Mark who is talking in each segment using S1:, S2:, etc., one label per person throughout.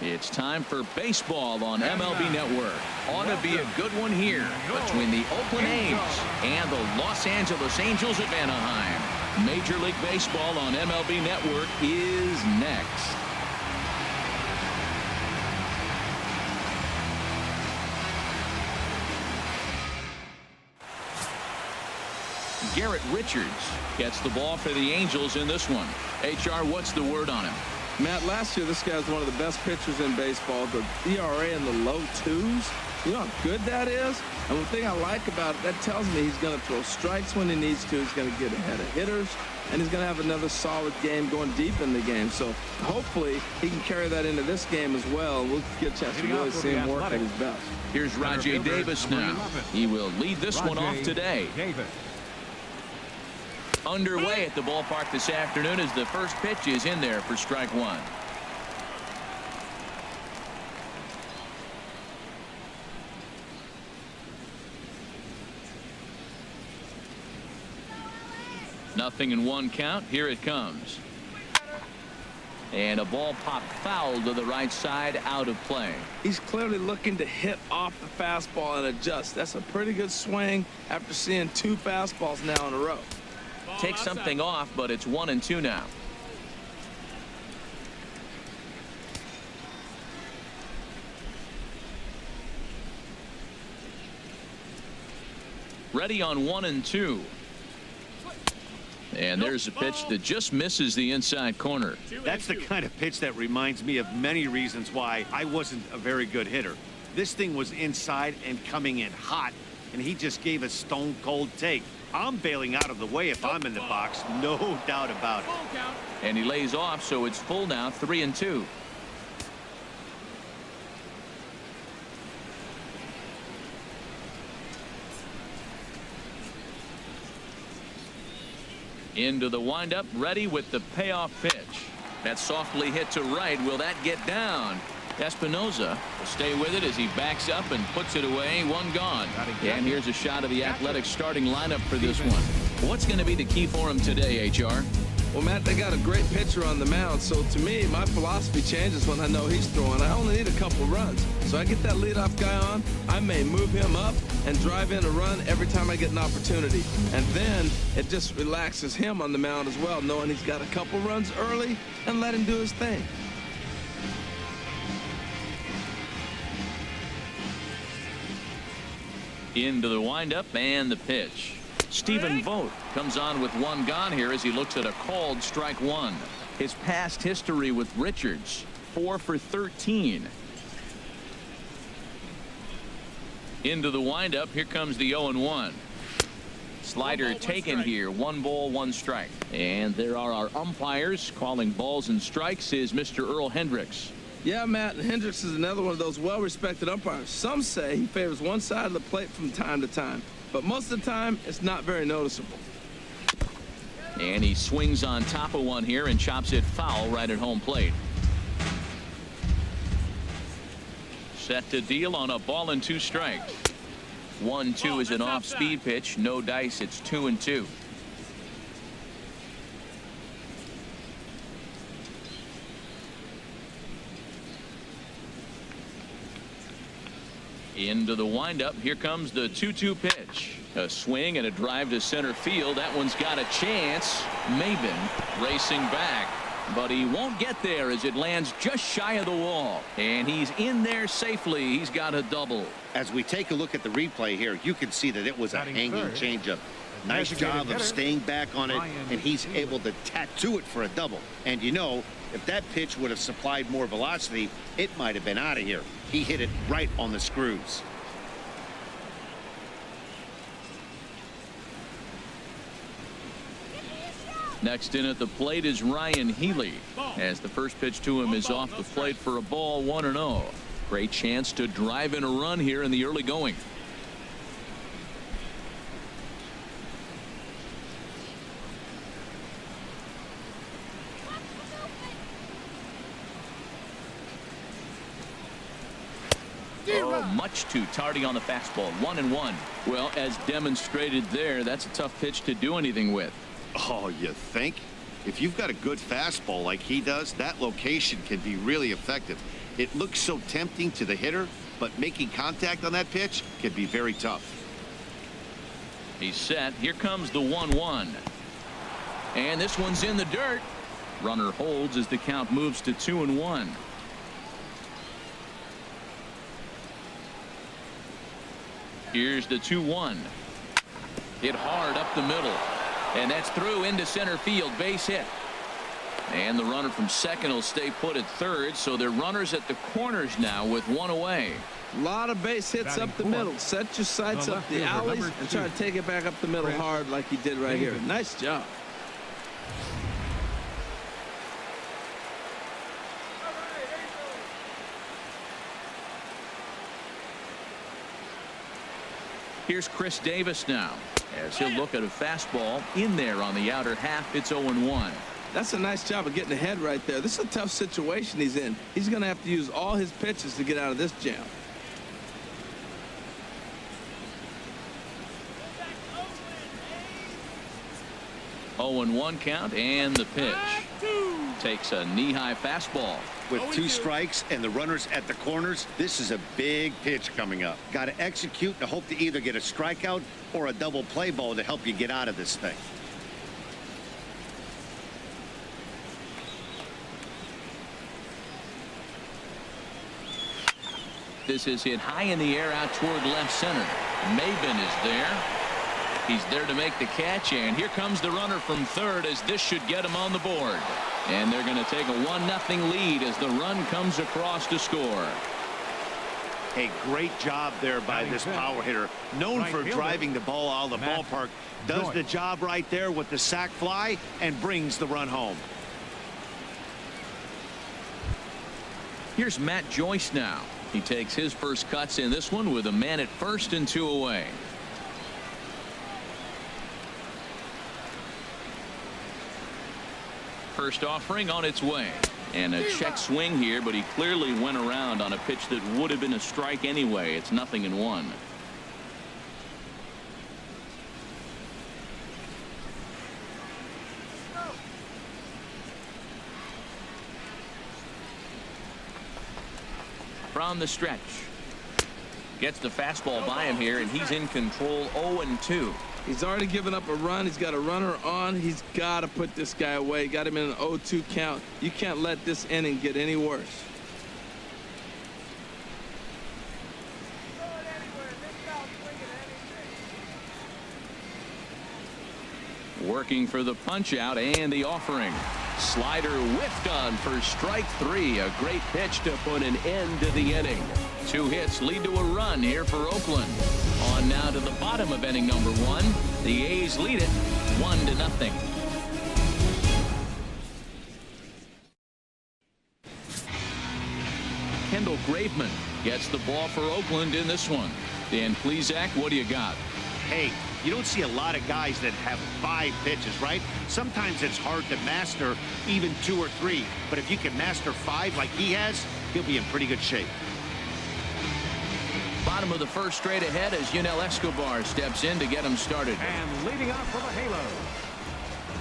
S1: It's time for baseball on MLB Network. Ought to be a good one here between the Oakland A's and the Los Angeles Angels of Anaheim. Major League Baseball on MLB Network is next. Garrett Richards gets the ball for the Angels in this one. HR, what's the word on him?
S2: Matt, last year this guy's one of the best pitchers in baseball. The ERA in the low 2s. You know how good that is? And the thing I like about it, that tells me he's going to throw strikes when he needs to. He's going to get ahead of hitters. And he's going to have another solid game going deep in the game. So hopefully he can carry that into this game as well. We'll get a chance to really see him work at his best.
S1: Here's Rajay Davis now. He will lead this one off today. Underway at the ballpark this afternoon as the first pitch is in there for strike one. Nothing in one count. Here it comes. And a ball popped foul to the right side, out of play.
S2: He's clearly looking to hit off the fastball and adjust. That's a pretty good swing after seeing 2 fastballs now in a row.
S1: Take something off, but it's 1-2 now. Ready on 1-2. And there's a pitch that just misses the inside corner.
S3: That's the kind of pitch that reminds me of many reasons why I wasn't a very good hitter. This thing was inside and coming in hot, and he just gave a stone cold take. I'm bailing out of the way if I'm in the box, no doubt about it.
S1: And he lays off, so it's full now, 3-2. Into the windup, ready with the payoff pitch. That's softly hit to right. Will that get down? Espinoza will stay with it as he backs up and puts it away. One gone. And here's a shot of the Athletics starting lineup for this one. What's going to be the key for him today, HR?
S2: Well, Matt, they got a great pitcher on the mound, so to me, my philosophy changes when I know he's throwing. I only need a couple runs. So I get that leadoff guy on, I may move him up and drive in a run every time I get an opportunity. And then it just relaxes him on the mound as well, knowing he's got a couple runs early, and let him do his thing.
S1: Into the windup and the pitch. Stephen Vogt comes on with one gone here as he looks at a called strike one. His past history with Richards, 4 for 13. Into the windup. Here comes the 0-1. Slider taken here. 1 ball, 1 strike. And there are our umpires calling balls and strikes is Mr. Earl Hendricks.
S2: Yeah, Matt, Hendricks is another one of those well-respected umpires. Some say he favors one side of the plate from time to time, but most of the time it's not very noticeable.
S1: And he swings on top of one here and chops it foul right at home plate. Set to deal on a ball and 2 strikes. 1-2 is an off-speed pitch. No dice. It's 2-2. Into the windup. Here comes the 2-2 pitch. A swing and a drive to center field. That one's got a chance. Maben racing back, but he won't get there as it lands just shy of the wall. And he's in there safely. He's got a double.
S3: As we take a look at the replay here, you can see that it was a hanging changeup. Nice job of staying back on it, and he's able to tattoo it for a double. And you know, if that pitch would have supplied more velocity, it might have been out of here. He hit it right on the screws.
S1: Next in at the plate is Ryan Healy, as the first pitch to him is off the plate for a ball, 1-0. Great chance to drive in a run here in the early going. Oh, much too tardy on the fastball. 1-1. Well, as demonstrated there, that's a tough pitch to do anything with.
S3: Oh, you think? If you've got a good fastball like he does, that location can be really effective. It looks so tempting to the hitter, but making contact on that pitch can be very tough.
S1: He's set. Here comes the 1-1. And this one's in the dirt. Runner holds as the count moves to 2-1. Here's the 2-1. Hit hard up the middle. And that's through into center field. Base hit. And the runner from second will stay put at third. So they're runners at the corners now with one away.
S2: A lot of base hits up the middle. Set your sights up the alleys and try to take it back up the middle hard like he did right here. Nice job.
S1: Here's Chris Davis now as he'll look at a fastball in there on the outer half. It's 0-1.
S2: That's a nice job of getting ahead right there. This is a tough situation he's in. He's going to have to use all his pitches to get out of this jam.
S1: Oh, 0-1 count, and the pitch takes a knee-high fastball.
S3: With 2 strikes and the runners at the corners, this is a big pitch coming up. Got to execute and hope to either get a strikeout or a double play ball to help you get out of this thing.
S1: This is hit high in the air out toward left center. Maben is there. He's there to make the catch, and here comes the runner from third as this should get him on the board. And they're going to take a 1-0 lead as the run comes across to score.
S3: A great job there by this power hitter. Known for driving the ball out of the ballpark. Does the job right there with the sac fly and brings the run home.
S1: Here's Matt Joyce now. He takes his first cuts in this one with a man at first and 2 away. First offering on its way, and a check swing here, but he clearly went around on a pitch that would have been a strike anyway. It's 0-1. From the stretch, gets the fastball by him here, and he's in control. 0-2.
S2: He's already given up a run. He's got a runner on. He's got to put this guy away. Got him in an 0-2 count. You can't let this inning get any worse.
S1: Working for the punch out and the offering. Slider whiffed on for strike 3. A great pitch to put an end to the inning. 2 hits lead to a run here for Oakland. On now to the bottom of inning number 1. The A's lead it 1-0. Kendall Graveman gets the ball for Oakland in this one. Dan Plesac, what do you got?
S3: Hey, you don't see a lot of guys that have 5 pitches, right? Sometimes it's hard to master even 2 or 3. But if you can master 5 like he has, he'll be in pretty good shape.
S1: Bottom of the first straight ahead as Yunel Escobar steps in to get him started.
S4: And leading off for the Halo,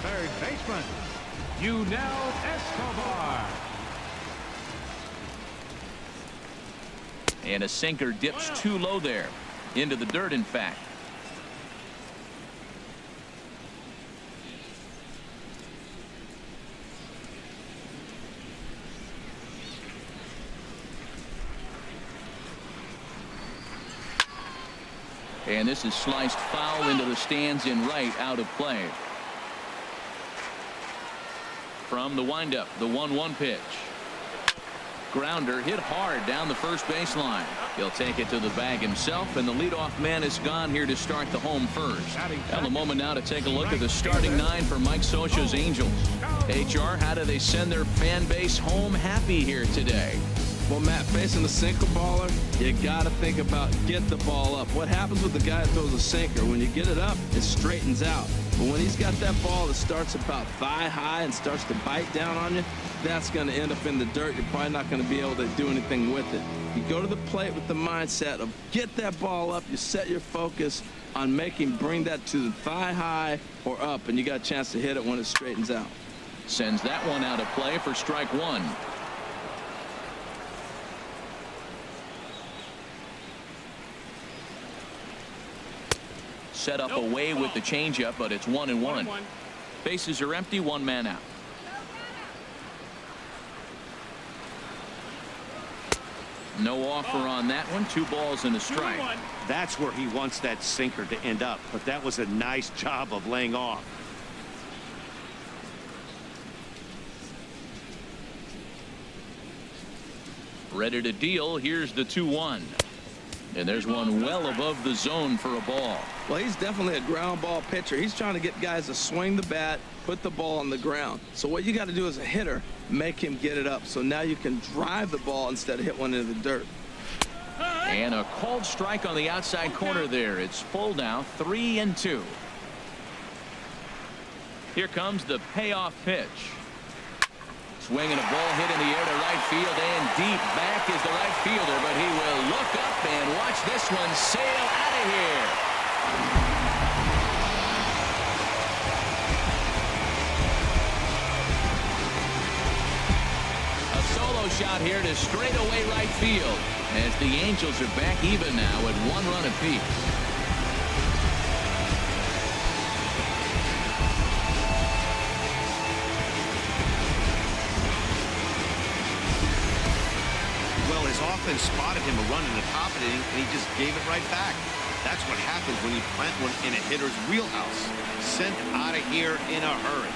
S4: third baseman, Yunel Escobar.
S1: And a sinker dips too low there. Into the dirt, in fact. And this is sliced foul into the stands in right, out of play. From the windup, the 1-1 pitch. Grounder hit hard down the first baseline. He'll take it to the bag himself, and the leadoff man is gone here to start the home first. And a moment now to take a look at the starting 9 for Mike Scioscia's Angels. HR, how do they send their fan base home happy here today?
S2: Well, Matt, facing the sinker baller, you got to think about get the ball up. What happens with the guy that throws a sinker? When you get it up, it straightens out. But when he's got that ball that starts about thigh high and starts to bite down on you, that's going to end up in the dirt. You're probably not going to be able to do anything with it. You go to the plate with the mindset of get that ball up. You set your focus on bring that to the thigh high or up, and you got a chance to hit it when it straightens out.
S1: Sends that one out of play for strike one. Set up away with the changeup, but it's 1-1. Bases are empty, one man out. No offer on that one. 2 balls and a strike.
S3: That's where he wants that sinker to end up, but that was a nice job of laying off.
S1: Ready to deal. Here's the 2-1. And there's one well above the zone for a ball.
S2: Well, he's definitely a ground ball pitcher. He's trying to get guys to swing the bat, put the ball on the ground. So what you got to do as a hitter, make him get it up. So now you can drive the ball instead of hit one into the dirt.
S1: And a called strike on the outside corner there. It's full now, 3-2. Here comes the payoff pitch. Swinging a ball hit in the air to right field, and deep back is the right fielder, but he will look up and watch this one sail out of here. A solo shot here to straightaway right field, as the Angels are back even now at 1 run apiece.
S3: Offense spotted him a run in the top of the inning, and he just gave it right back. That's what happens when you plant one in a hitter's wheelhouse. Sent out of here in a hurry.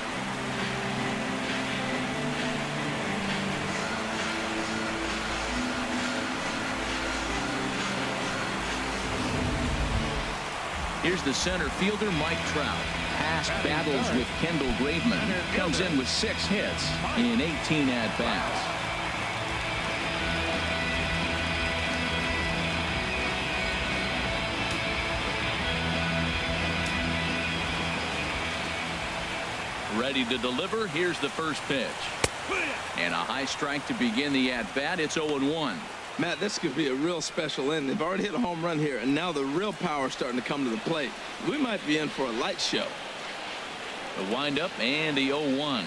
S1: Here's the center fielder, Mike Trout. Past battles with Kendall Graveman. Comes in with 6 hits in 18 at-bats. Ready to deliver. Here's the first pitch. And a high strike to begin the at-bat. It's 0-1.
S2: Matt, this could be a real special inning. They've already hit a home run here, and now the real power is starting to come to the plate. We might be in for a light show.
S1: The windup and the 0-1.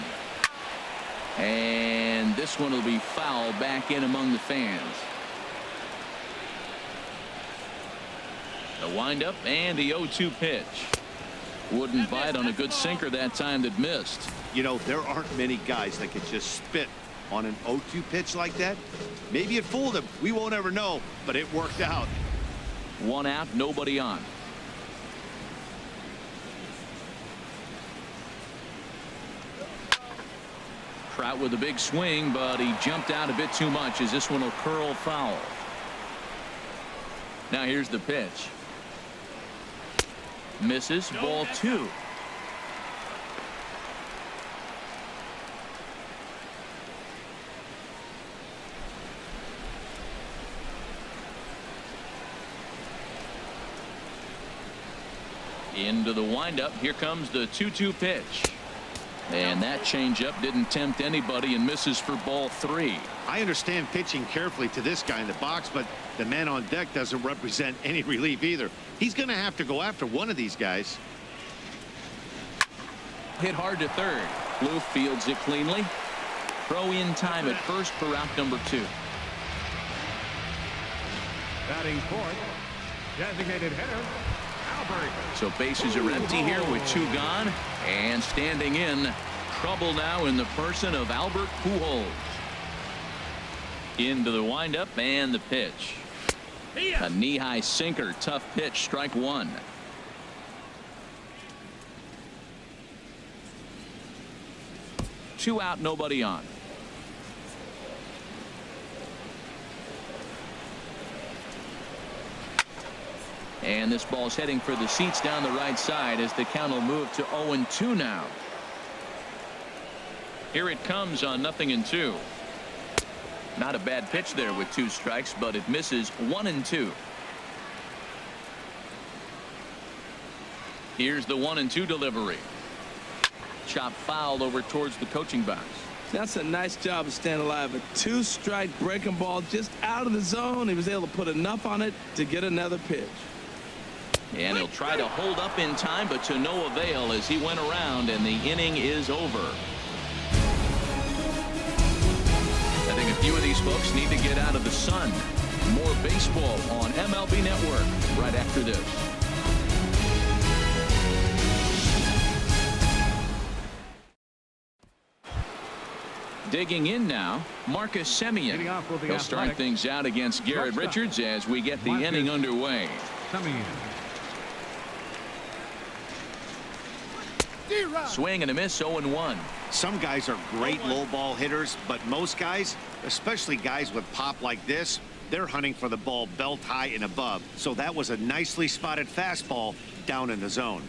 S1: And this one will be foul back in among the fans. The windup and the 0-2 pitch. Wouldn't bite on a good sinker that time that missed.
S3: You know, there aren't many guys that could just spit on an 0-2 pitch like that. Maybe it fooled him. We won't ever know, but it worked out.
S1: 1 out, nobody on. Trout with a big swing, but he jumped out a bit too much as this one will curl foul. Now here's the pitch. Misses, ball 2. Into the windup. Here comes the 2-2 pitch. And that changeup didn't tempt anybody and misses for ball 3.
S3: I understand pitching carefully to this guy in the box, but the man on deck doesn't represent any relief either. He's going to have to go after one of these guys.
S1: Hit hard to third. Blue fields it cleanly. Throw in time at first for out number 2.
S4: Batting fourth, designated hitter, Albert.
S1: So bases are empty here with 2 gone. And standing in, trouble now in the person of Albert Pujols. Into the windup and the pitch. A knee-high sinker, tough pitch, strike 1. Two out, nobody on. And this ball's heading for the seats down the right side as the count will move to 0-2 now. Here it comes on 0-2. Not a bad pitch there with 2 strikes, but it misses 1-2. Here's the 1-2 delivery. Chop fouled over towards the coaching box.
S2: That's a nice job of staying alive. A 2-strike breaking ball just out of the zone. He was able to put enough on it to get another pitch.
S1: And he'll try to hold up in time, but to no avail as he went around and the inning is over. few of these folks need to get out of the sun. More baseball on MLB Network right after this. Digging in now, Marcus Semien. He'll start things out against Garrett Richards as we get the inning underway. Swing and a miss, 0-1.
S3: Some guys are great low ball hitters, but most guys, especially guys with pop like this, they're hunting for the ball belt high and above. So that was a nicely spotted fastball down in the zone.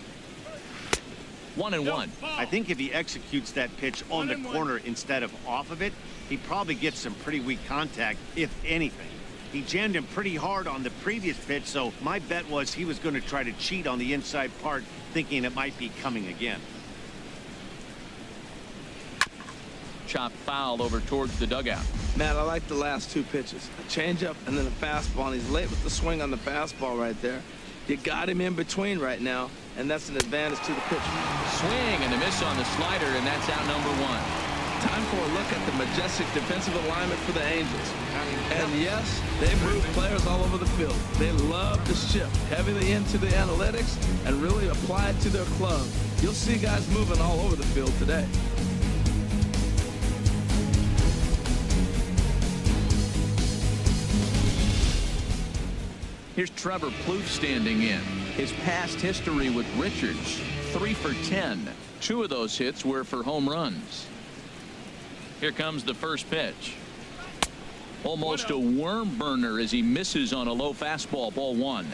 S1: 1-1.
S3: I think if he executes that pitch on the corner instead of off of it, he probably gets some pretty weak contact, if anything. He jammed him pretty hard on the previous pitch, so my bet was he was going to try to cheat on the inside part, thinking it might be coming again.
S1: Chop foul over towards the dugout.
S2: Matt, I like the last two pitches. A changeup and then a fastball, and he's late with the swing on the fastball right there. You got him in between right now, and that's an advantage to the pitcher.
S1: Swing and a miss on the slider, and that's out number 1.
S2: Time for a look at the majestic defensive alignment for the Angels. And yes, they move players all over the field. They love to shift heavily into the analytics and really apply it to their club. You'll see guys moving all over the field today.
S1: Here's Trevor Plouffe standing in. His past history with Richards, 3 for 10. 2 of those hits were for home runs. Here comes the first pitch. Almost a worm burner as he misses on a low fastball, ball 1.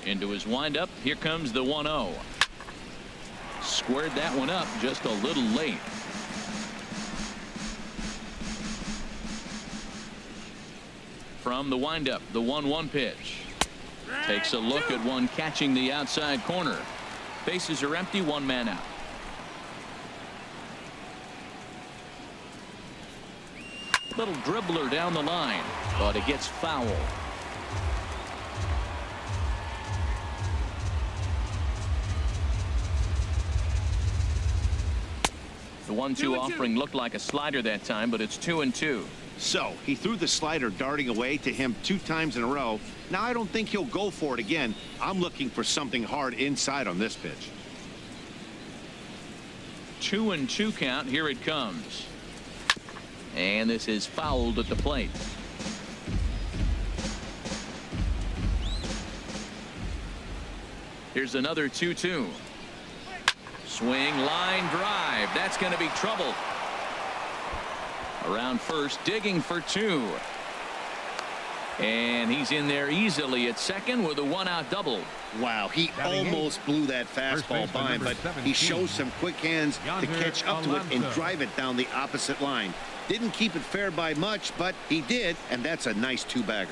S1: Into his windup. Here comes the 1-0. Squared that one up just a little late. From the windup, the 1-1 pitch. Takes a look at one catching the outside corner. Bases are empty, 1 man out. Little dribbler down the line, but it gets foul. The 1-2 offering looked like a slider that time, but it's 2-2.
S3: So he threw the slider darting away to him 2 times in a row. Now I don't think he'll go for it again. I'm looking for something hard inside on this pitch.
S1: 2-2 count. Here it comes. And this is fouled at the plate. Here's another 2-2. Swing, line drive. That's going to be trouble. Around first, digging for 2. And he's in there easily at second with a 1-out double.
S3: Wow, he almost blew that fastball by him, but he shows some quick hands to catch up to it and drive it down the opposite line. Didn't keep it fair by much, but he did, and that's a nice 2-bagger.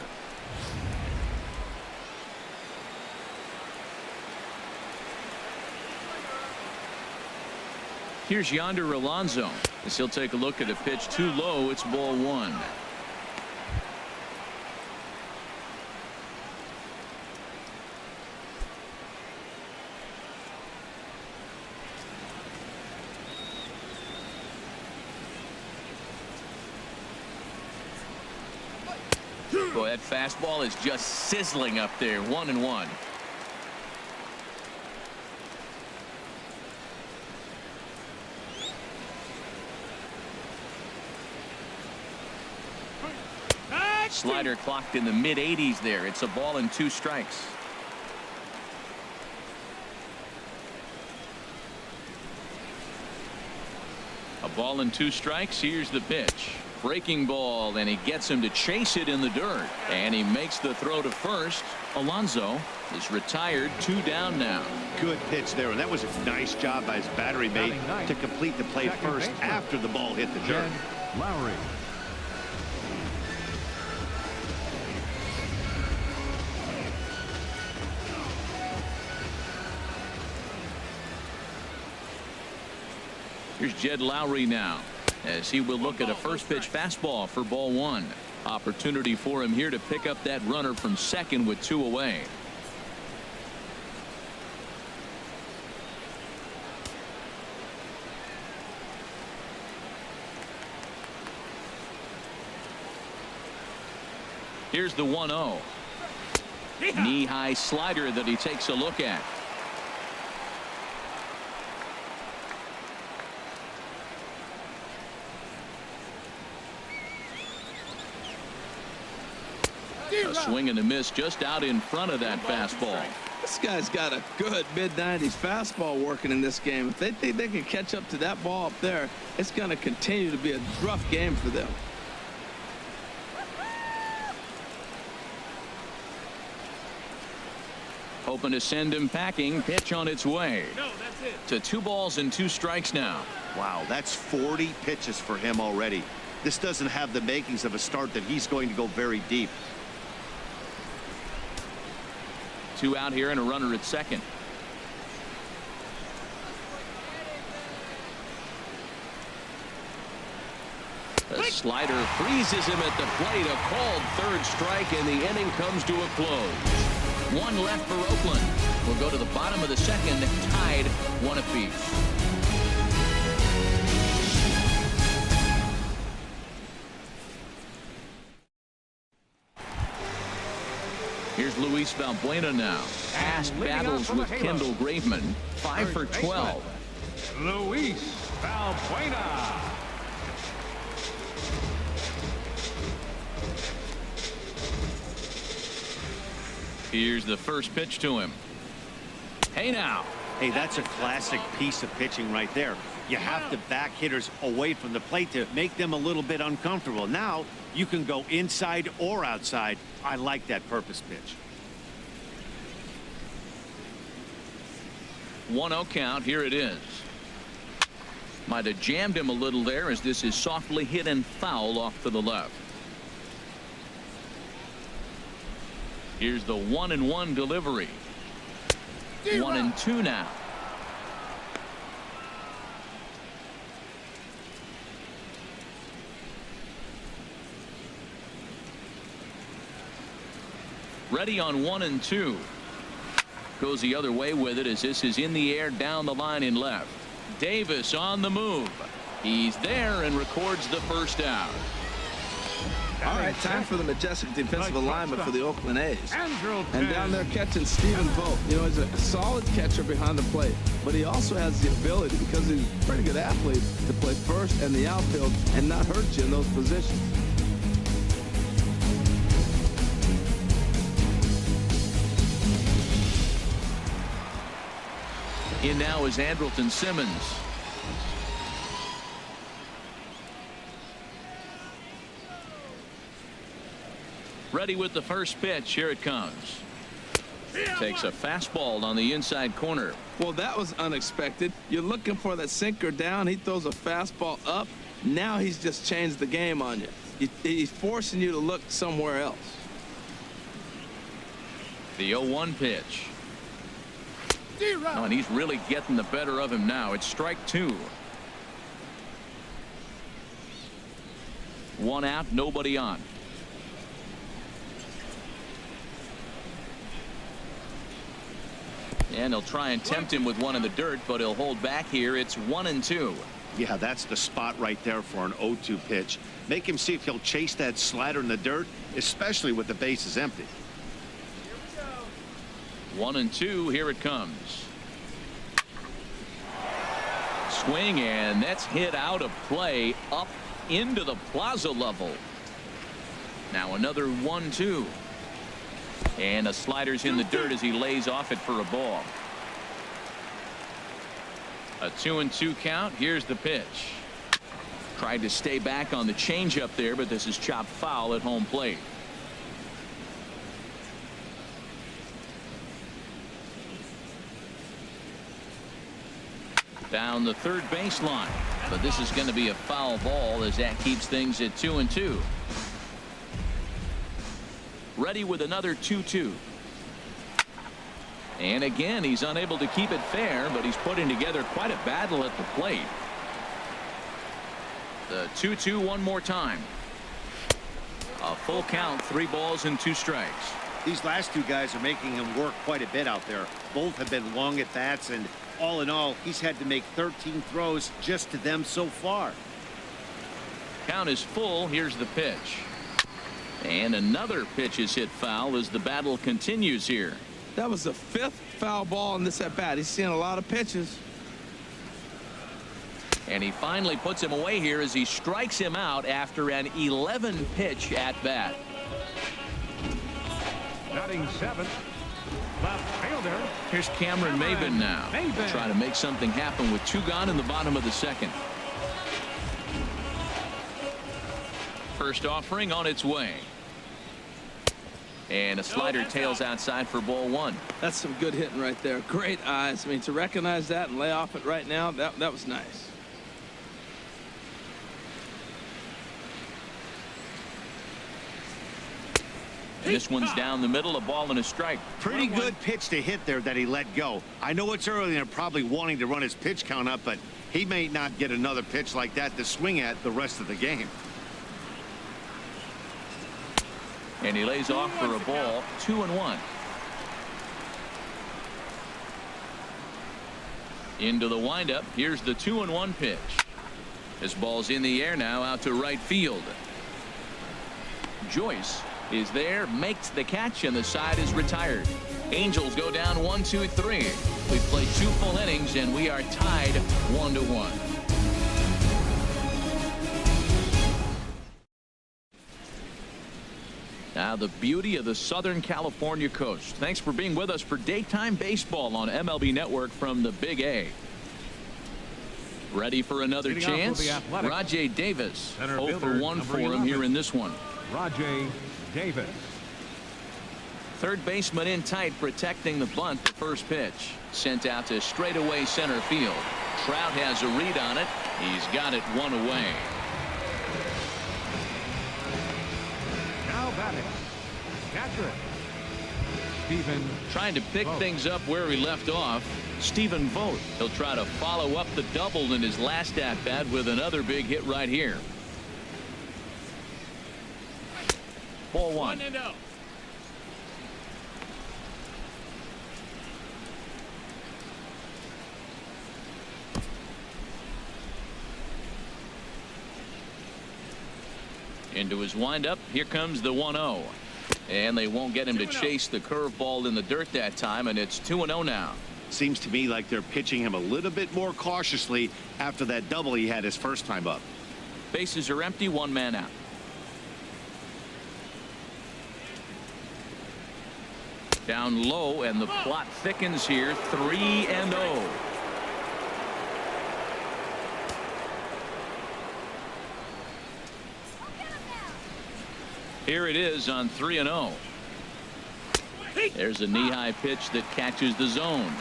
S1: Here's Yonder Alonso as he'll take a look at a pitch too low. It's ball 1. Boy, that fastball is just sizzling up there. 1-1. Slider clocked in the mid-80s there. It's a ball and 2 strikes. A ball and 2 strikes. Here's the pitch. Breaking ball, and he gets him to chase it in the dirt. And he makes the throw to first. Alonso is retired, 2 down now.
S3: Good pitch there, and that was a nice job by his battery mate to complete the play first after the ball hit the dirt.
S4: Lowry.
S1: Here's Jed Lowry now as he will look at a first pitch fastball for ball 1. Opportunity for him here to pick up that runner from second with 2 away. Here's the 1-0. Knee-high slider that he takes a look at. A swing and a miss just out in front of that fastball.
S2: This guy's got a good mid-90s fastball working in this game. If they think they can catch up to that ball up there, it's going to continue to be a rough game for them.
S1: Hoping to send him packing. Pitch on its way.
S4: No, that's it.
S1: To 2 balls and 2 strikes now.
S3: Wow, that's 40 pitches for him already. This doesn't have the makings of a start that he's going to go very deep.
S1: 2 out here and a runner at second. The slider freezes him at the plate. A called third strike, and the inning comes to a close. 1 left for Oakland. We'll go to the bottom of the second, tied 1 apiece. Here's Luis Valbuena now. Fast battles with Kendall Graveman. 5 for 12.
S4: Luis Valbuena.
S1: Here's the first pitch to him. Hey now.
S3: Hey, that's a classic piece of pitching right there. You have to back hitters away from the plate to make them a little bit uncomfortable. Now you can go inside or outside. I like that purpose pitch.
S1: 1-0 count. Here it is. Might have jammed him a little there as this is softly hit and foul off to the left. Here's the 1-1 delivery. 1-2 now. Ready on 1-2. Goes the other way with it as this is in the air down the line in left. Davis on the move. He's there and records the first out.
S2: All right, time for the majestic defensive alignment for the Oakland A's.
S4: Angel
S2: And down there catching Stephen Vogt. You know, he's a solid catcher behind the plate, but he also has the ability, because he's a pretty good athlete, to play first and the outfield and not hurt you in those positions.
S1: In now is Andrelton Simmons. Ready with the first pitch. Here it comes. Takes a fastball on the inside corner.
S2: Well, that was unexpected. You're looking for that sinker down. He throws a fastball up. Now he's just changed the game on you. He's forcing you to look somewhere else.
S1: The 0-1 pitch. Oh, and he's really getting the better of him now. It's strike 2. 1 out, nobody on. And they'll try and tempt him with one in the dirt, but he'll hold back here. It's 1-2.
S3: Yeah, that's the spot right there for an 0-2 pitch. Make him see if he'll chase that slider in the dirt, especially with the bases empty.
S1: 1-2. Here it comes. Swing, and that's hit out of play up into the plaza level. Now another 1-2. And a slider's in the dirt as he lays off it for a ball. A 2-2 count. Here's the pitch. Tried to stay back on the changeup there, but this is chopped foul at home plate. Down the third baseline, but this is going to be a foul ball as that keeps things at 2-2. Ready with another 2-2. And again, he's unable to keep it fair, but he's putting together quite a battle at the plate. The 2-2 one more time. A full count, 3 balls and 2 strikes.
S3: These last 2 guys are making him work quite a bit out there. Both have been long at bats, and all in all, he's had to make 13 throws just to them so far.
S1: Count is full. Here's the pitch. And another pitch is hit foul as the battle continues here.
S2: That was the 5th foul ball in this at bat. He's seeing a lot of pitches.
S1: And he finally puts him away here as he strikes him out after an 11 pitch at bat.
S4: Batting 7th, left fielder.
S1: Here's Cameron Maybin now. Trying to make something happen with 2 gone in the bottom of the 2nd. First offering on its way. And a slider tails outside for ball 1.
S2: That's some good hitting right there. Great eyes. I mean, to recognize that and lay off it right now, that was nice.
S1: And this one's down the middle, a ball and a strike.
S3: Pretty good pitch to hit there that he let go. I know it's early and they're probably wanting to run his pitch count up, but he may not get another pitch like that to swing at the rest of the game.
S1: And he lays off for a ball, 2-1. Into the windup. Here's the 2-1 pitch. This ball's in the air now out to right field. Joyce is there, makes the catch, and the side is retired. Angels go down 1-2-3. We've played 2 full innings, and we are tied 1-1. Now the beauty of the Southern California coast. Thanks for being with us for daytime baseball on MLB Network from the Big A. Ready for another chance? Rajay Davis. 0 for 1 for him here in this one.
S4: Rajay Davis.
S1: Third baseman in tight, protecting the bunt. The first pitch sent out to straightaway center field. Trout has a read on it. He's got it 1 away.
S4: Now batting, catcher Stephen.
S1: Trying to pick things up where he left off. Stephen Vogt. He'll try to follow up the double in his last at bat with another big hit right here. Ball 1. 1-0. Into his windup. Here comes the 1-0. And they won't get him to chase the curveball in the dirt that time, and it's 2-0 now.
S3: Seems to me like they're pitching him a little bit more cautiously after that double he had his first time up.
S1: Bases are empty, 1 man out. Down low, and the plot thickens here. 3-0. Here it is on 3-0. There's a knee-high pitch that catches the zone.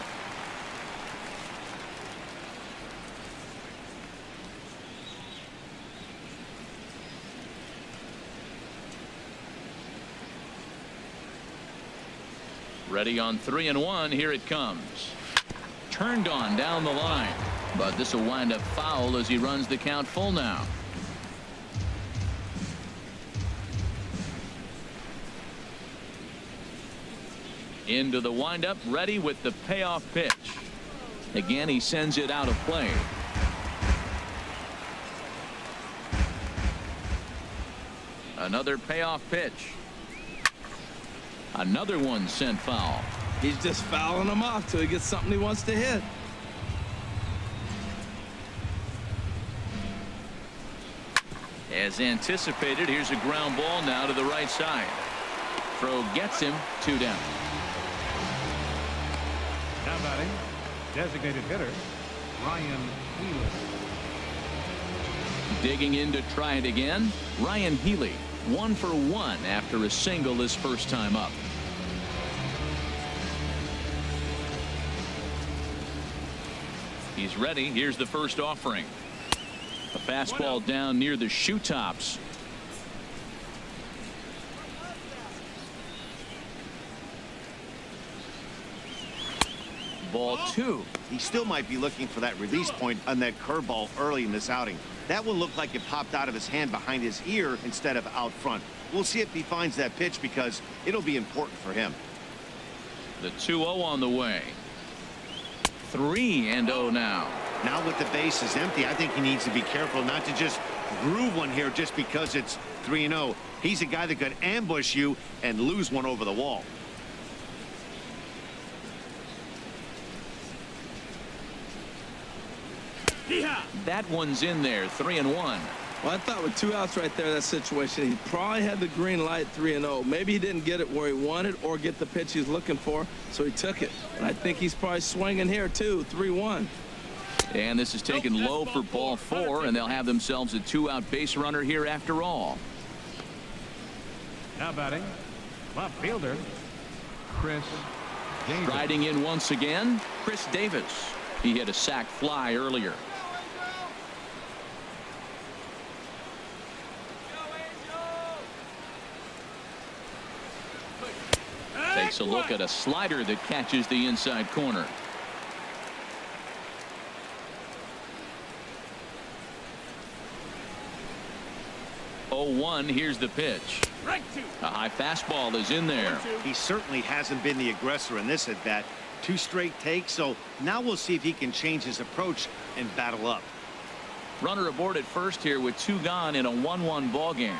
S1: Ready on 3-1. Here it comes. Turned on down the line, but this will wind up foul as he runs the count full now. Into the windup, ready with the payoff pitch. Again, he sends it out of play. Another payoff pitch. Another one sent foul.
S2: He's just fouling them off till he gets something he wants to hit.
S1: As anticipated, here's a ground ball now to the right side. Throw gets him, 2 down.
S4: Now batting, designated hitter Ryan Healy.
S1: Digging in to try it again, Ryan Healy. 1 for 1 after a single his first time up. He's ready. Here's the first offering. A fastball down near the shoe tops. Ball 2.
S3: He still might be looking for that release point on that curveball early in this outing. That one looked like it popped out of his hand behind his ear instead of out front. We'll see if he finds that pitch because it'll be important for him.
S1: The 2-0 on the way. 3-0 now.
S3: Now with the bases empty, I think he needs to be careful not to just groove one here just because it's 3-0. He's a guy that could ambush you and lose one over the wall.
S1: That one's in there, 3-1.
S2: Well, I thought with 2 outs right there, that situation, he probably had the green light, 3-0. Maybe he didn't get it where he wanted or get the pitch he's looking for, so he took it. And I think he's probably swinging here, too, 3-1.
S1: And this is taken low for ball 4, and they'll have themselves a 2-out base runner here after all.
S4: Now batting, left fielder, Chris Davis.
S1: Riding in once again, Chris Davis. He hit a sac fly earlier. Takes a look at a slider that catches the inside corner. Oh, 1, here's the pitch. A high fastball is in there.
S3: He certainly hasn't been the aggressor in this at bat. 2 straight takes, so now we'll see if he can change his approach and battle up.
S1: Runner aboard at first here with 2 gone in a 1-1 ball game.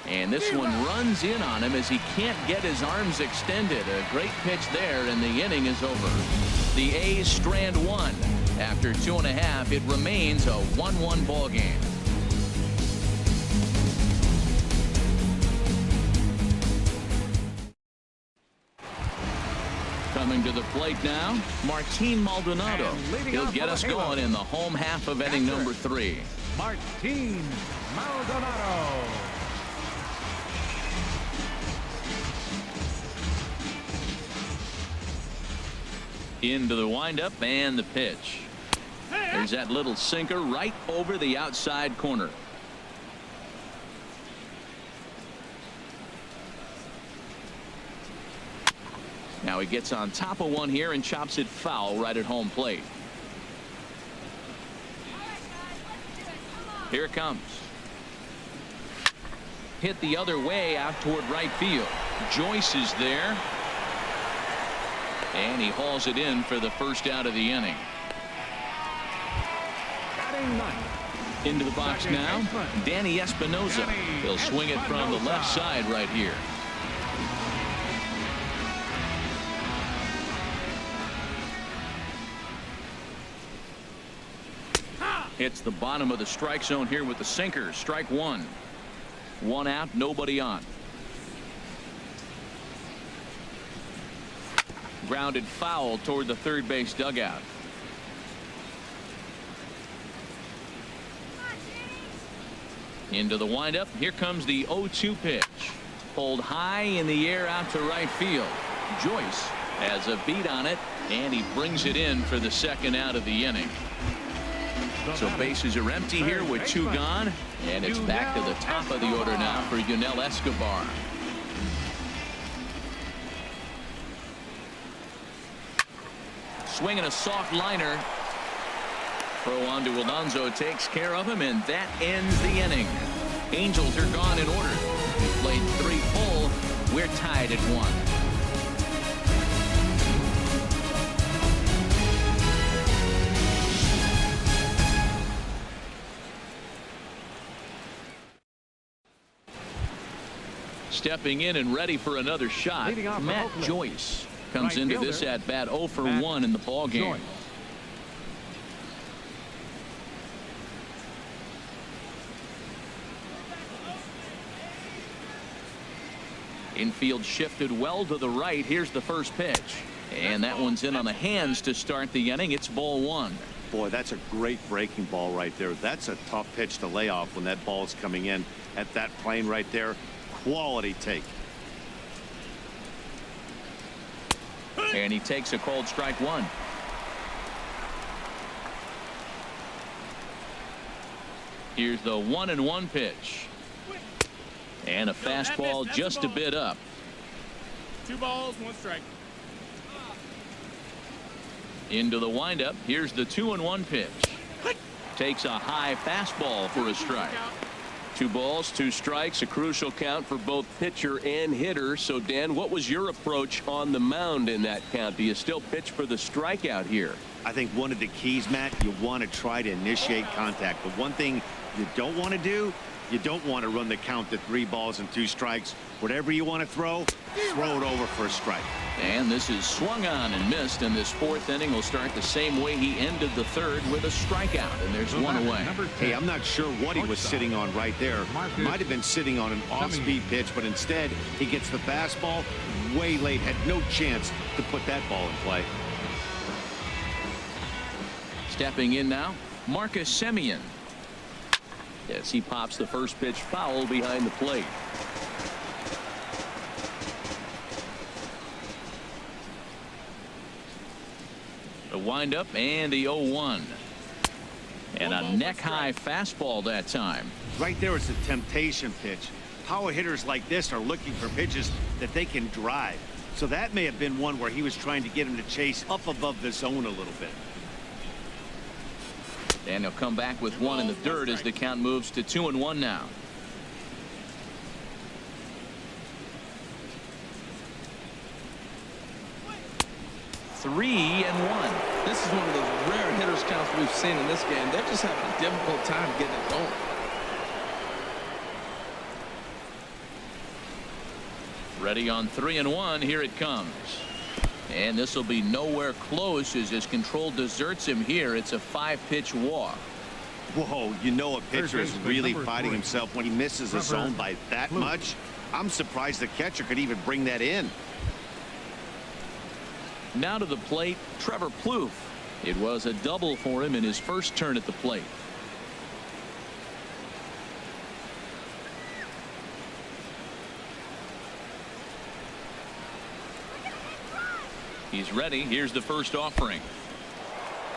S1: And this one runs in on him as he can't get his arms extended. A great pitch there, and the inning is over. The A's strand 1. After 2.5, it remains a 1-1 ball game. Coming to the plate now, Martin Maldonado. He'll get us going in the home half of inning number 3.
S4: Martin Maldonado.
S1: Into the windup and the pitch. There's that little sinker right over the outside corner. Now he gets on top of one here and chops it foul right at home plate. Here it comes. Hit the other way out toward right field. Joyce is there. And he hauls it in for the first out of the inning. Into the box now, Danny Espinosa. He'll swing it from the left side right here. Hits the bottom of the strike zone here with the sinker. Strike 1. 1 out, nobody on. Grounded foul toward the third base dugout. Into the windup. Here comes the 0-2 pitch. Pulled high in the air out to right field. Joyce has a beat on it, and he brings it in for the second out of the inning. So bases are empty here with 2 gone, and it's back to the top of the order now for Yunel Escobar. Swinging a soft liner. Throw on to Alonso takes care of him, and that ends the inning. Angels are gone in order. We played 3 full. We're tied at 1. Stepping in and ready for another shot, Matt Joyce comes into this at bat 0 for 1 in the ball game. Infield shifted well to the right. Here's the first pitch, and that one's in on the hands to start the inning. It's ball 1.
S3: Boy, that's a great breaking ball right there. That's a tough pitch to lay off when that ball's coming in at that plane right there. Quality take.
S1: And he takes a called strike 1. Here's the 1-1 pitch. And a fastball just a bit up.
S5: 2 balls, 1 strike.
S1: Into the windup. Here's the 2-1 pitch. Takes a high fastball for a strike.
S6: 2 balls, 2 strikes, a crucial count for both pitcher and hitter. So, Dan, what was your approach on the mound in that count? Do you still pitch for the strikeout here?
S3: I think one of the keys, Matt, you want to try to initiate contact. The one thing you don't want to do, you don't want to run the count to 3 balls and 2 strikes. Whatever you want to throw it over for a strike.
S1: And this is swung on and missed, and this 4th inning will start the same way he ended the 3rd, with a strikeout, and there's 1 away.
S3: Hey, I'm not sure what he was sitting on right there. Might have been sitting on an off-speed pitch, but instead he gets the fastball way late. Had no chance to put that ball in play.
S1: Stepping in now, Marcus Semien. Yes, he pops the first pitch foul behind the plate. A windup and the 0-1. And a neck-high fastball that time.
S3: Right there is a temptation pitch. Power hitters like this are looking for pitches that they can drive. So that may have been one where he was trying to get him to chase up above the zone a little bit.
S1: And he'll come back with 1 in the dirt as the count moves to 2-1 now. Three and 1.
S2: This is one of those rare hitters counts we've seen in this game. They're just having a difficult time getting it going.
S1: Ready on 3 and 1. Here it comes. And this will be nowhere close as his control deserts him here. It's a 5-pitch walk.
S3: Whoa, you know a pitcher is really fighting himself when he misses a zone by that much. I'm surprised the catcher could even bring that in.
S1: Now to the plate, Trevor Plouffe. It was a double for him in his first turn at the plate. He's ready. Here's the first offering.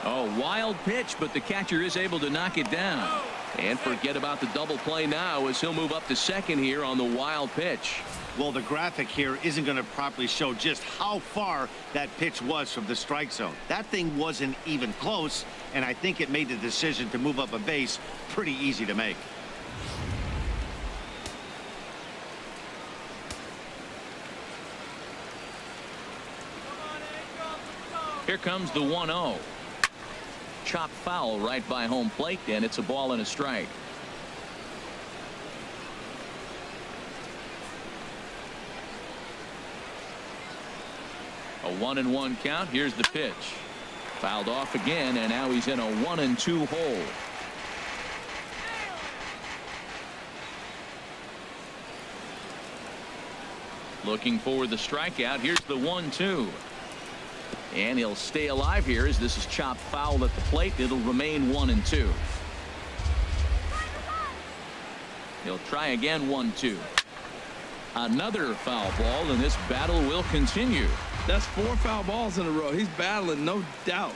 S1: Oh, wild pitch, but the catcher is able to knock it down. And forget about the double play now as he'll move up to second here on the wild pitch.
S3: Well, the graphic here isn't going to properly show just how far that pitch was from the strike zone. That thing wasn't even close, and I think it made the decision to move up a base pretty easy to make.
S1: Here comes the 1-0. Chop foul right by home plate, and it's a ball and a strike. A 1-1 count. Here's the pitch. Fouled off again, and now he's in a 1-2 hole. Looking for the strikeout. Here's the 1-2. And he'll stay alive here as this is chopped foul at the plate. It'll remain 1-2. He'll try again. 1-2. Another foul ball, and this battle will continue.
S2: That's 4 foul balls in a row. He's battling, no doubt.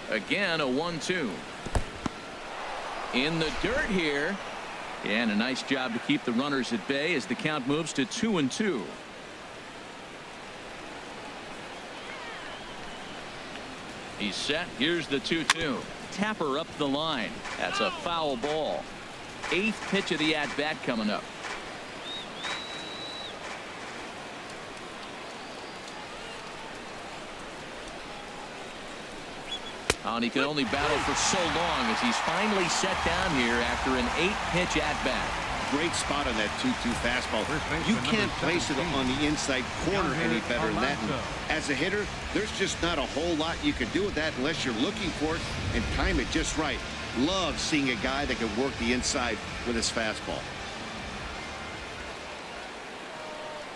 S1: Again, a 1-2. In the dirt here. And a nice job to keep the runners at bay as the count moves to 2-2. He's set. Here's the 2-2. Tapper up the line. That's a foul ball. 8th pitch of the at-bat coming up. And he could only battle for so long as he's finally set down here after an 8-pitch at-bat.
S3: Great spot on that 2-2 fastball. You can't place it on the inside corner any better than that. And as a hitter, there's just not a whole lot you can do with that unless you're looking for it and time it just right. Love seeing a guy that can work the inside with his fastball.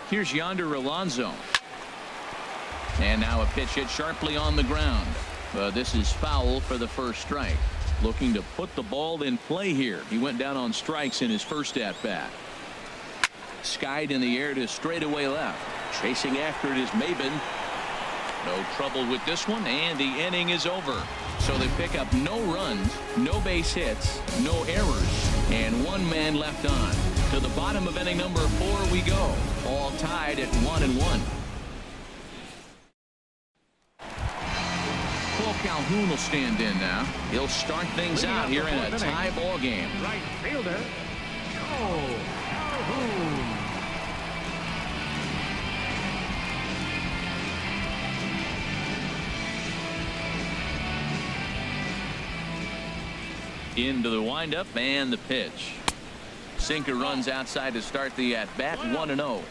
S1: Here's Yonder Alonso. And now a pitch hit sharply on the ground. This is foul for the first strike. Looking to put the ball in play here. He went down on strikes in his first at-bat. Skied in the air to straightaway left. Chasing after it is Maben. No trouble with this one, and the inning is over. So they pick up no runs, no base hits, no errors, and 1 man left on. To the bottom of inning number 4 we go. All tied at 1-1. Full Calhoun will stand in now. He'll start things out here in a tie ball game.
S4: Right fielder, Joe Calhoun.
S1: Into the windup and the pitch. Sinker runs outside to start the at bat. 1-0.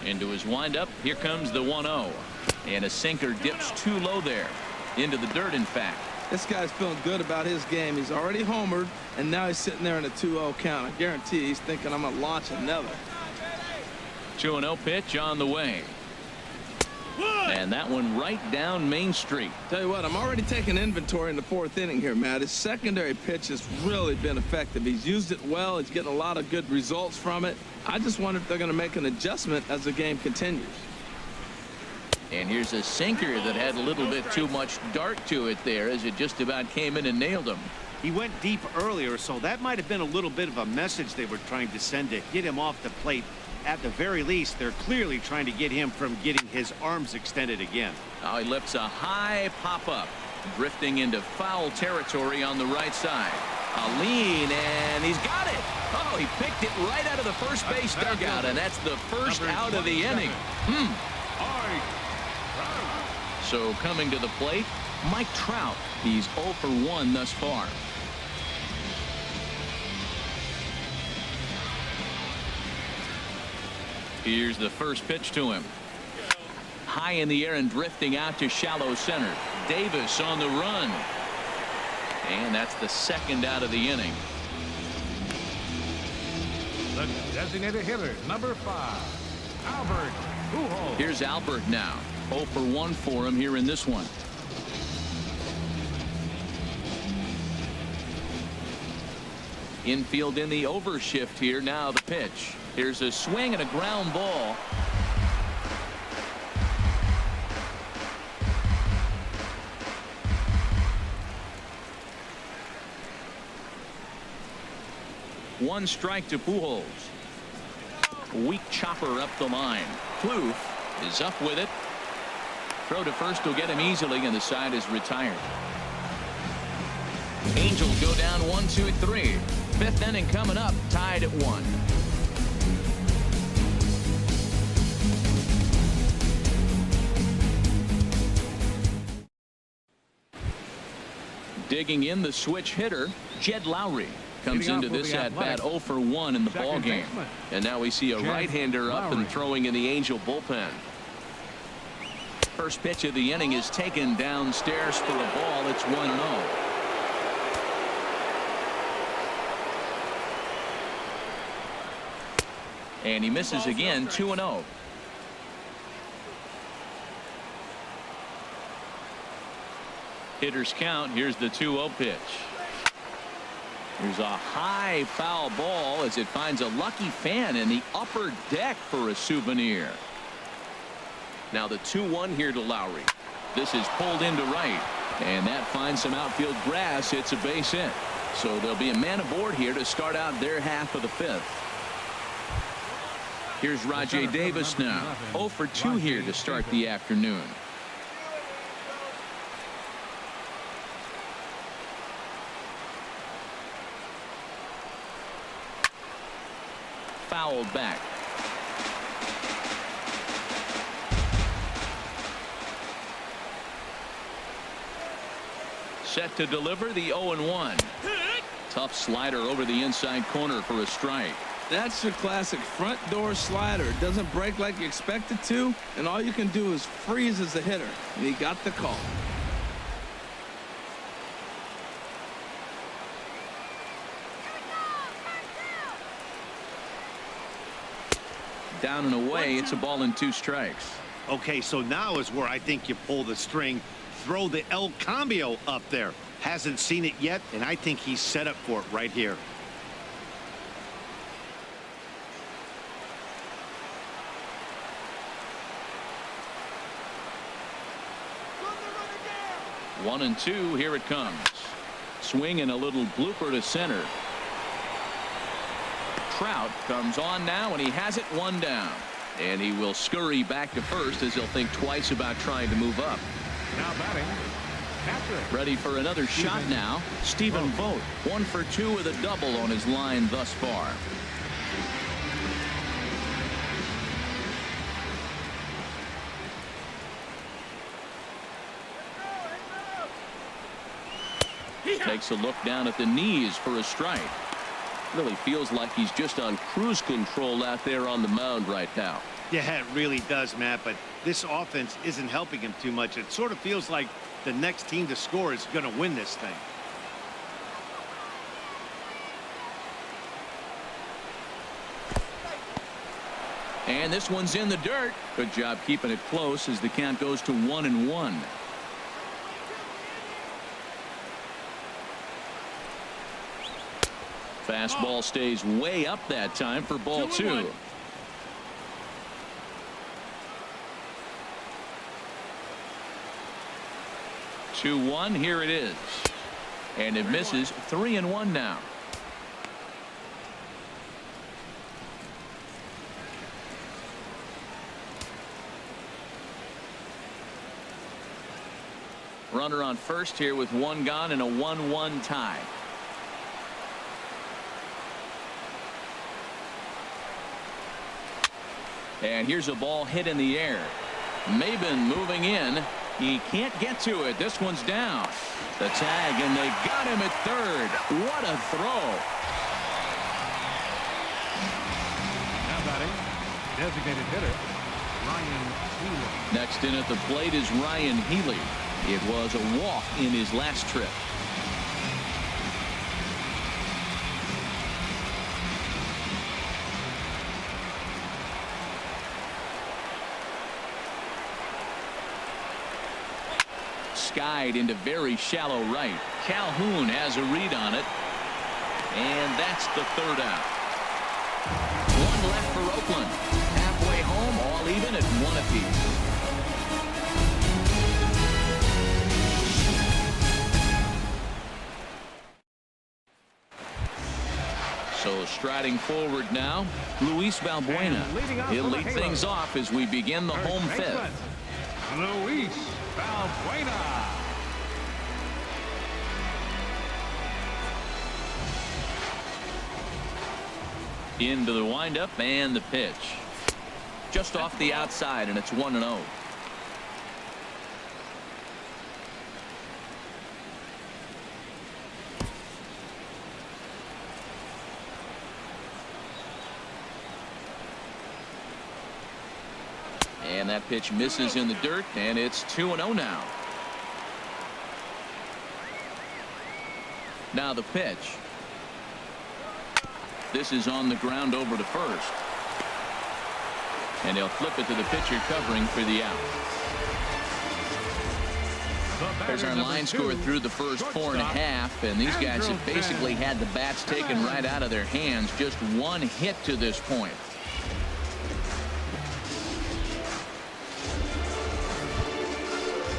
S1: Into his windup. Here comes the 1-0. And a sinker dips too low there. Into the dirt, in fact.
S2: This guy's feeling good about his game. He's already homered, and now he's sitting there in a 2-0 count. I guarantee he's thinking, I'm going to launch another.
S1: 2-0 pitch on the way. And that one right down Main Street.
S2: Tell you what, I'm already taking inventory in the 4th inning here, Matt. His secondary pitch has really been effective. He's used it well. He's getting a lot of good results from it. I just wonder if they're going to make an adjustment as the game continues.
S1: And here's a sinker that had a little bit too much dart to it there as it just about came in and nailed him.
S3: He went deep earlier, so that might have been a little bit of a message they were trying to send to get him off the plate. At the very least, they're clearly trying to get him from getting his arms extended again.
S1: Now he lifts a high pop-up, drifting into foul territory on the right side. A lean, and he's got it. Oh, he picked it right out of the first base dugout, and that's the first out of the inning. So coming to the plate, Mike Trout. He's 0 for 1 thus far. Here's the first pitch to him. High in the air and drifting out to shallow center. Davis on the run. And that's the second out of the inning.
S4: The designated hitter, number 5, Albert Pujols.
S1: Here's Albert now. 0 for 1 for him here in this one. Infield in the overshift here. Now the pitch. Here's a swing and a ground ball. One strike to Pujols. Weak chopper up the line. Plouffe is up with it. Throw to first will get him easily, and the side is retired. Angels go down 1-2-3. 5th inning coming up, tied at 1. Digging in the switch hitter, Jed Lowry. Comes into this at bat 0 for 1 in the ball game. And now we see a right-hander up and throwing in the Angel bullpen. First pitch of the inning is taken downstairs for a ball. It's 1-0. And he misses again. 2-0. Hitters count. Here's the 2-0 pitch. There's a high foul ball as it finds a lucky fan in the upper deck for a souvenir. Now the 2-1 here to Lowry. This is pulled into right, and that finds some outfield grass. It's a base hit. So there'll be a man aboard here to start out their half of the 5th. Here's Rajay Davis now. 0 for 2 here to start the afternoon. Fouled back. Set to deliver the 0-1. Tough slider over the inside corner for a strike.
S2: That's your classic front door slider. It doesn't break like you expect it to, and all you can do is freeze as a hitter. And he got the call.
S1: Down and away. It's a ball and 2 strikes.
S3: Okay, so now is where I think you pull the string. Throw the El Cambio up there. Hasn't seen it yet, and I think he's set up for it right here.
S1: One and 2. Here it comes. Swing and a little blooper to center. Trout comes on now, and he has it one down. And he will scurry back to first as he'll think twice about trying to move up.
S4: Now batting, catcher.
S1: Ready for another shot now. Stephen Vogt, 1 for 2 with a double on his line thus far. Takes a look down at the knees for a strike.
S6: Really feels like he's just on cruise control out there on the mound right now.
S3: Yeah, it really does, Matt, but this offense isn't helping him too much. It sort of feels like the next team to score is going to win this thing.
S1: And this one's in the dirt. Good job keeping it close as the count goes to 1-1. Fastball stays way up that time for ball 2. Two 1. Here it is. And it misses. 3-1 now. Runner on first here with 1 gone and a 1-1 tie. And here's a ball hit in the air. Maben moving in. He can't get to it. This one's down. The tag, and they got him at third. What a throw.
S4: Now batting, designated hitter, Ryan Healy.
S1: Next in at the plate is Ryan Healy. It was a walk in his last trip. Skied into very shallow right. Calhoun has a read on it. And that's the third out. 1 left for Oakland. Halfway home, all even at 1 apiece. So striding forward now, Luis Valbuena. He'll lead things off as we begin the home fifth.
S4: Luis Valbuena.
S1: Into the windup and the pitch. Just off the outside, and it's 1-0. And that pitch misses in the dirt, and it's 2-0 now. Now the pitch. This is on the ground over to first. And he'll flip it to the pitcher covering for the out. There's our line score through the first 4.5, and these guys have basically had the bats taken right out of their hands. Just 1 hit to this point.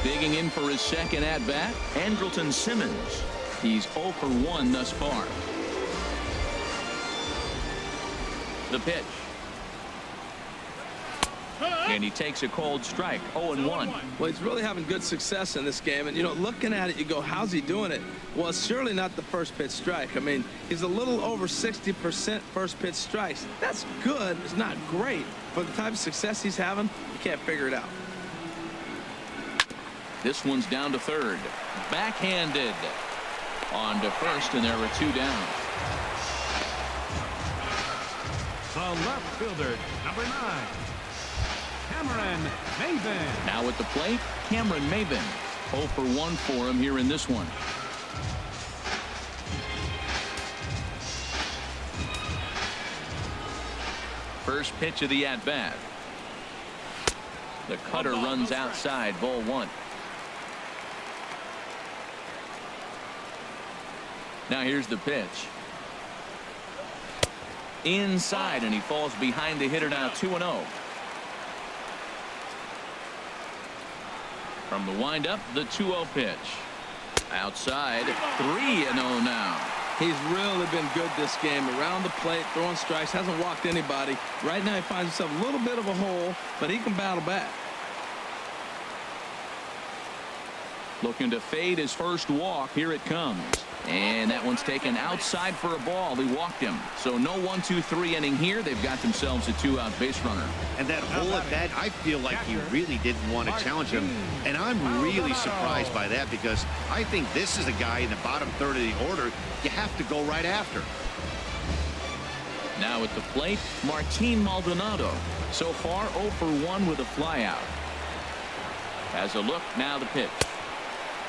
S1: Digging in for his second at-bat, Andrelton Simmons. He's 0 for 1 thus far. The pitch. And he takes a cold strike. 0-1.
S2: Well, he's really having good success in this game. And, you know, looking at it, you go, how's he doing it? Well, it's surely not the first pitch strike. I mean, he's a little over 60% first pitch strikes. That's good. It's not great. For the type of success he's having, you can't figure it out.
S1: This one's down to third. Backhanded. On to first, and there were 2 down.
S4: The left fielder, number 9, Cameron Maben.
S1: Now at the plate, Cameron Maben. 0 for 1 for him here in this one. First pitch of the at-bat. The cutter runs outside, ball 1. Now here's the pitch. Inside, and he falls behind the hitter now. 2-0. From the windup, the 2-0 pitch. Outside, 3-0 now.
S2: He's really been good this game. Around the plate, throwing strikes, hasn't walked anybody. Right now he finds himself a little bit of a hole, but he can battle back.
S1: Looking to fade his first walk. Here it comes. And that one's taken outside for a ball. He walked him. So no 1-2-3 inning here. They've got themselves a 2-out base runner.
S3: And that hole at bat, I feel like he really didn't want to challenge him. And I'm really surprised by that, because I think this is a guy in the bottom third of the order you have to go right after.
S1: Now at the plate, Martin Maldonado. So far 0 for 1 with a flyout. Has a look. Now the pitch.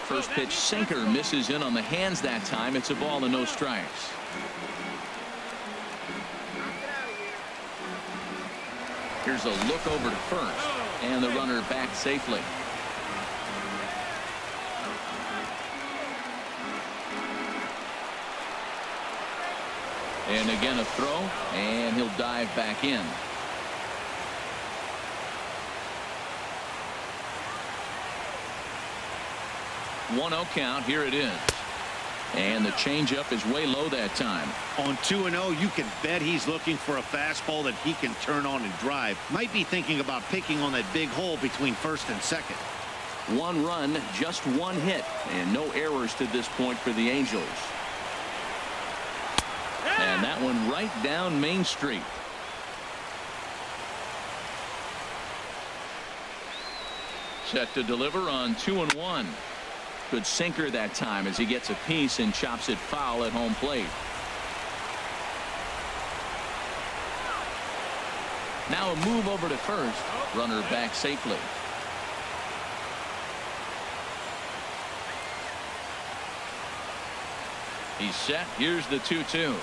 S1: First pitch sinker misses in on the hands that time. It's a ball and no strikes. Here's a look over to first, and the runner back safely. And again a throw, and he'll dive back in. 1-0 count. Here it is. And the changeup is way low that time.
S3: On 2-0, you can bet he's looking for a fastball that he can turn on and drive. Might be thinking about picking on that big hole between first and second.
S1: 1 run, just 1 hit, and no errors to this point for the Angels. And that one right down Main Street. Set to deliver on 2-1. Good sinker that time as he gets a piece and chops it foul at home plate. Now a move over to first. Runner back safely. He's set. Here's the 2-2.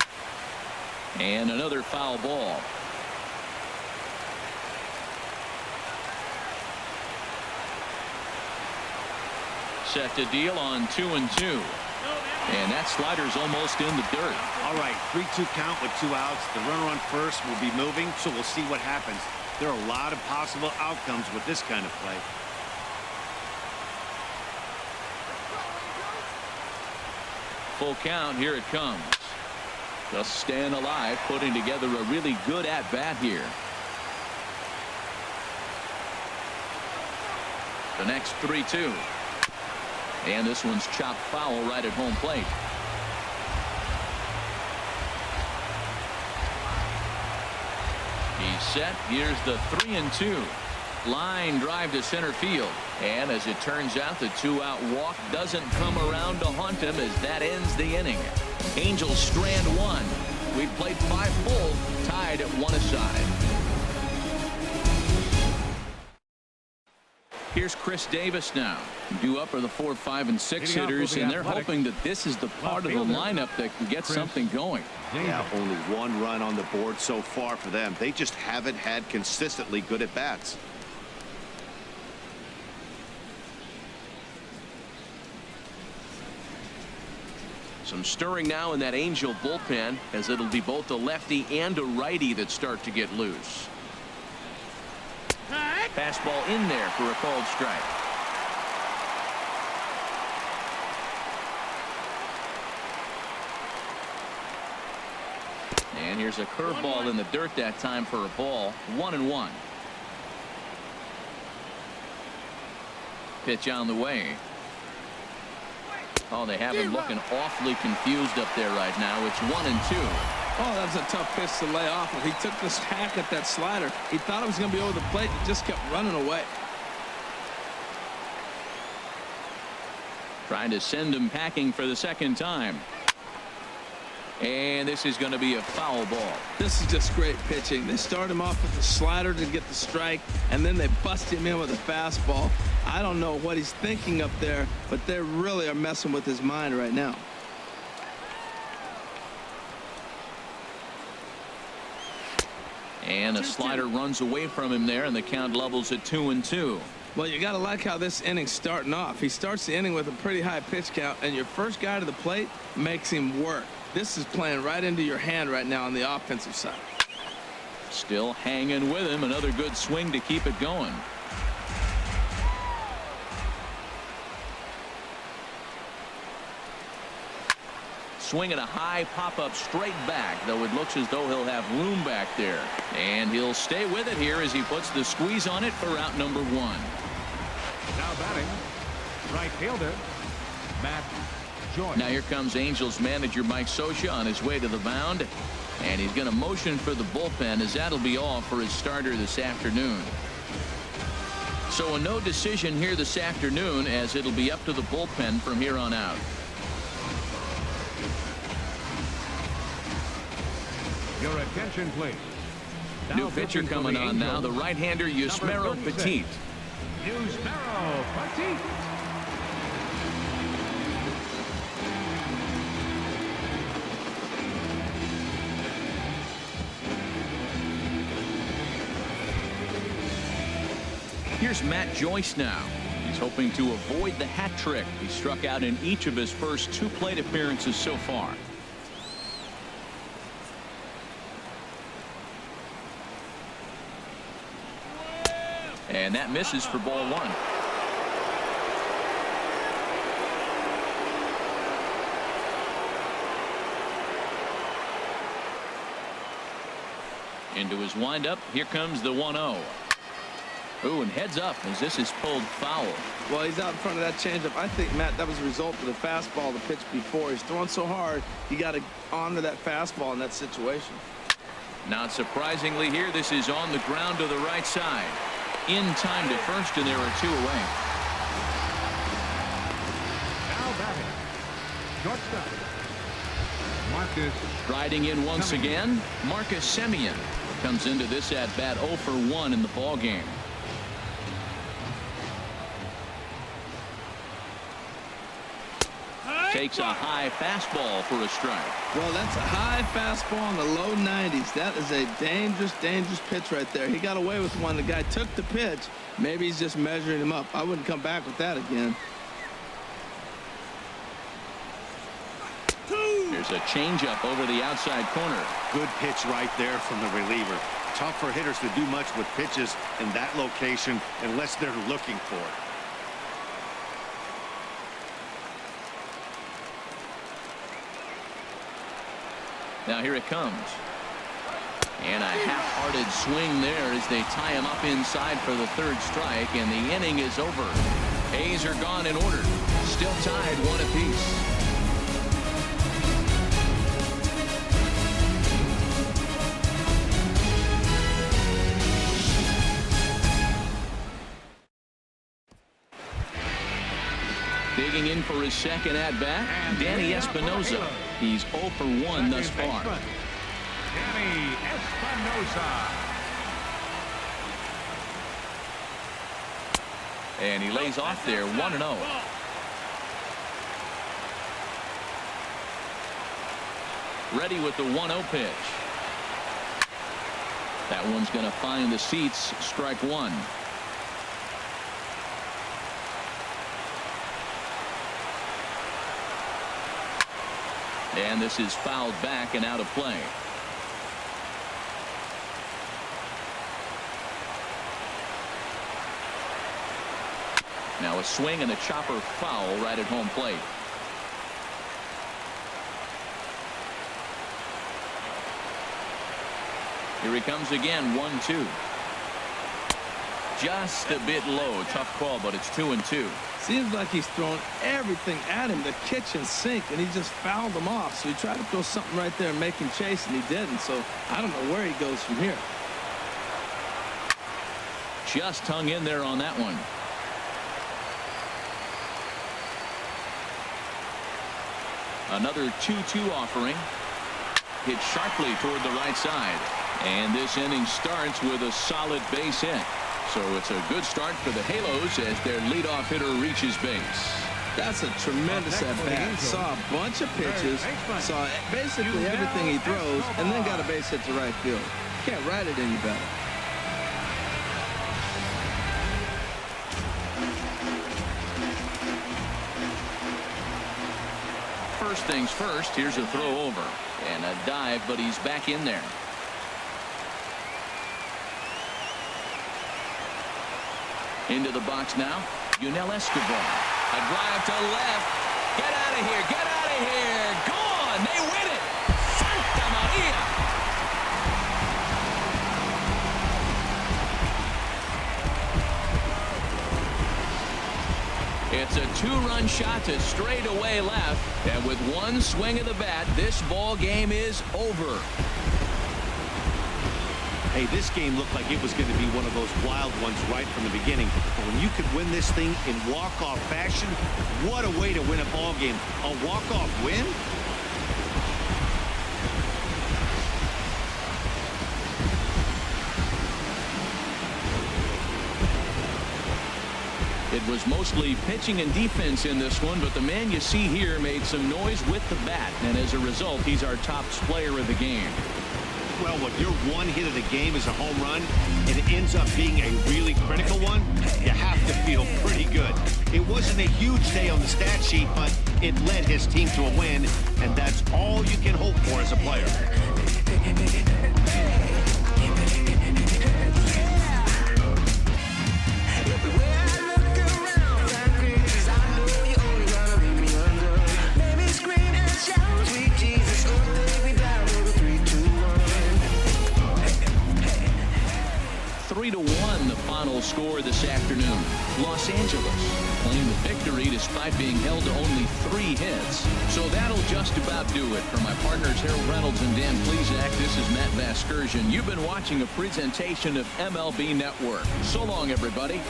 S1: And another foul ball. Set to deal on 2-2. And that slider's almost in the dirt.
S3: All right, 3-2 count with 2 outs. The runner on first will be moving, so we'll see what happens. There are a lot of possible outcomes with this kind of play.
S1: Full count. Here it comes. Just staying alive, putting together a really good at-bat here. The next 3-2. And this one's chopped foul right at home plate. He's set. Here's the 3-2. Line drive to center field. And as it turns out, the 2-out walk doesn't come around to haunt him as that ends the inning. Angels strand 1. We've played 5 full, tied at 1 aside. Here's Chris Davis now. Due up are the 4, 5, and 6 hitters, and they're hoping that this is the part of the lineup that can get something going.
S3: Yeah, only 1 run on the board so far for them. They just haven't had consistently good at bats.
S6: Some stirring now in that Angel bullpen, as it'll be both a lefty and a righty that start to get loose.
S1: Fastball in there for a called strike. And here's a curveball in the dirt that time for a ball. 1-1. Pitch on the way. Oh, they have him looking awfully confused up there right now. It's 1-2.
S2: Oh, that's a tough pitch to lay off. He took this hack at that slider. He thought it was going to be over the plate. He just kept running away.
S1: Trying to send him packing for the second time. And this is going to be a foul ball.
S2: This is just great pitching. They start him off with the slider to get the strike, and then they bust him in with a fastball. I don't know what he's thinking up there, but they really are messing with his mind right now.
S1: And a slider runs away from him there, and the count levels at 2-2.
S2: Well, you got to like how this inning's starting off. He starts the inning with a pretty high pitch count, and your first guy to the plate makes him work. This is playing right into your hand right now on the offensive side.
S1: Still hanging with him. Another good swing to keep it going. swing and a high pop-up straight back, though it looks as though he'll have room back there. And he'll stay with it here as he puts the squeeze on it for out number 1.
S4: Now batting, right fielder, Matt Joyce.
S1: Now here comes Angels manager Mike Scioscia on his way to the mound. And he's going to motion for the bullpen, as that'll be all for his starter this afternoon. So a no decision here this afternoon, as it'll be up to the bullpen from here on out.
S4: Your attention, please.
S1: New pitcher coming on now, the right-hander Yusmeiro Petit.
S4: Yusmeiro Petit.
S1: Here's Matt Joyce now. He's hoping to avoid the hat trick. He struck out in each of his first 2 plate appearances so far. And that misses for ball 1. Into his windup. Here comes the 1-0. Ooh, and heads up as this is pulled foul.
S2: Well, he's out in front of that changeup. I think, Matt, that was a result of the fastball, the pitch before. He's throwing so hard, you got to honor that fastball in that situation.
S1: Not surprisingly here, this is on the ground to the right side. In time to first, and there are 2 away.
S4: Now batting, shortstop, Marcus.
S1: Riding in once again, Marcus Semien comes into this at bat 0 for 1 in the ball game. Takes a high fastball for a strike.
S2: Well, that's a high fastball in the low 90s. That is a dangerous, dangerous pitch right there. He got away with one. The guy took the pitch. Maybe he's just measuring him up. I wouldn't come back with that again.
S1: There's a changeup over the outside corner.
S3: Good pitch right there from the reliever. Tough for hitters to do much with pitches in that location unless they're looking for it.
S1: Now here it comes. And a half-hearted swing there as they tie him up inside for the 3rd strike, and the inning is over. A's are gone in order. Still tied 1 apiece. Digging in for his second at-bat, Danny Espinosa. He's 0 for 1 thus far.
S4: Danny Espinosa.
S1: And he lays off there, 1-0. Ready with the 1-0 pitch. That one's going to find the seats, strike 1. And this is fouled back and out of play. Now a swing and a chopper foul right at home plate. Here he comes again, 1-2. Just a bit low. Tough call, but it's 2-2.
S2: Seems like he's throwing everything at him, the kitchen sink, and he just fouled him off. So he tried to throw something right there and make him chase, and he didn't. So I don't know where he goes from here.
S1: Just hung in there on that one. Another 2-2 offering. Hit sharply toward the right side. And this inning starts with a solid base hit. So it's a good start for the Halos as their leadoff hitter reaches base.
S2: That's a tremendous at-bat. Saw a bunch of pitches, saw basically everything he throws, and then got a base hit to right field. Can't write it any better.
S1: First things first, here's a throw over. And a dive, but he's back in there. Into the box now, Yunel Escobar. A drive to left. Get out of here. Get out of here. Gone. 2-run shot to straightaway left. And with one swing of the bat, this ball game is over.
S3: Hey, this game looked like it was going to be one of those wild ones right from the beginning. But when you could win this thing in walk-off fashion, what a way to win a ball game. A walk-off win?
S1: It was mostly pitching and defense in this one, but the man you see here made some noise with the bat, and as a result, he's our top player of the game.
S3: Well, when your one hit of the game is a home run, and it ends up being a really critical one, you have to feel pretty good. It wasn't a huge day on the stat sheet, but it led his team to a win, and that's all you can hope for as a player.
S1: The final score this afternoon. Los Angeles claimed the victory despite being held to only 3 hits. So that'll just about do it. For my partners Harold Reynolds and Dan Plesac, this is Matt Vasgersian. You've been watching a presentation of MLB Network. So long, everybody.